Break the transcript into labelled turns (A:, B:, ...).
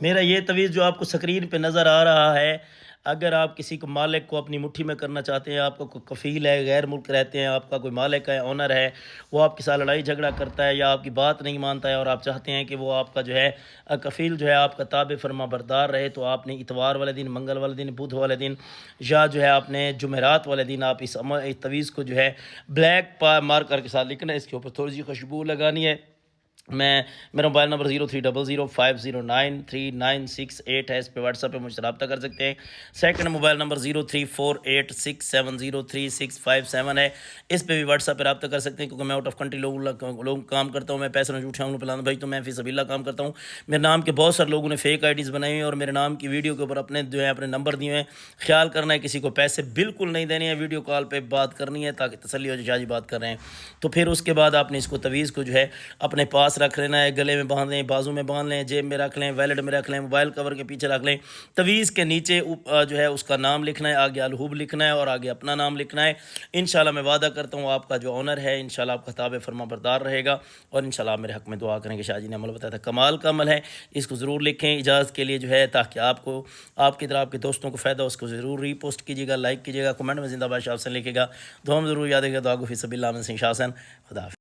A: میرا یہ تویز جو آپ کو سکرین پہ نظر آ رہا ہے، اگر آپ کسی کو مالک کو اپنی مٹھی میں کرنا چاہتے ہیں، آپ کا کوئی کفیل ہے، غیر ملک رہتے ہیں، آپ کا کوئی مالک ہے، اونر ہے، وہ آپ کے ساتھ لڑائی جھگڑا کرتا ہے یا آپ کی بات نہیں مانتا ہے اور آپ چاہتے ہیں کہ وہ آپ کا جو ہے کفیل جو ہے آپ کا تابع فرما بردار رہے، تو آپ نے اتوار والے دن، منگل والے دن، بدھ والے دن یا جو ہے آپ نے جمعرات والے دن آپ اس تویز کو جو ہے بلیک مارکر کے ساتھ لکھنا ہے، اس کے اوپر تھوڑی سی خوشبو لگانی ہے۔ میرا موبائل نمبر 0300509396 ہے، اس پہ واٹس ایپ پہ مجھ سے رابطہ کر سکتے ہیں۔ سیکنڈ موبائل نمبر 034867033657 ہے، اس پہ بھی واٹس ایپ پہ رابطہ کر سکتے ہیں، کیونکہ میں آؤٹ آف کنٹری لوگ کام کرتا ہوں، میں پیسے نہ جھوٹے ہوں پلان بھائی، تو میں فی سبیل اللہ کام کرتا ہوں۔ میرے نام کے بہت سارے لوگوں نے فیک آئی ڈیز بنائی ہیں اور میرے نام کی ویڈیو کے اوپر اپنے جو ہے اپنے نمبر دیے ہیں۔ خیال کرنا ہے کسی کو پیسے بالکل نہیں دینے ہیں، ویڈیو کال پہ بات کرنی ہے تاکہ تسلی ہو جائے شاہ جی بات کر رہے ہیں۔ تو پھر اس کے بعد آپ نے اس کو تویز کو جو ہے اپنے پاس رکھ لینا ہے، گلے میں باندھ لیں، بازو میں باندھ لیں، جیب میں رکھ لیں، ویلٹ میں رکھ لیں، موبائل کور کے پیچھے رکھ لیں۔ تویز کے نیچے جو ہے اس کا نام لکھنا ہے، آگے الحوب لکھنا ہے اور آگے اپنا نام لکھنا ہے۔ انشاءاللہ میں وعدہ کرتا ہوں آپ کا جو آنر ہے انشاءاللہ آپ کا تابع فرما بردار رہے گا، اور انشاءاللہ آپ میرے حق میں دعا کریں کہ شاہ جی نے عمل بتایا تھا کمال کا عمل ہے، اس کو ضرور لکھیں اجازت کے لیے جو ہے، تاکہ آپ کو آپ کی طرح آپ کے دوستوں کو فائدہ ہو۔ اس کو ضرور ری پوسٹ کیجیے گا، لائک کیجیے گا، کمنٹ میں زندہ باد شاہ حسین لکھے گا، دعا میں ضرور یاد رکھے گا، دعا گو فی سبیل اللہ من سنگھ شاہ حسین۔ خدا حافظ۔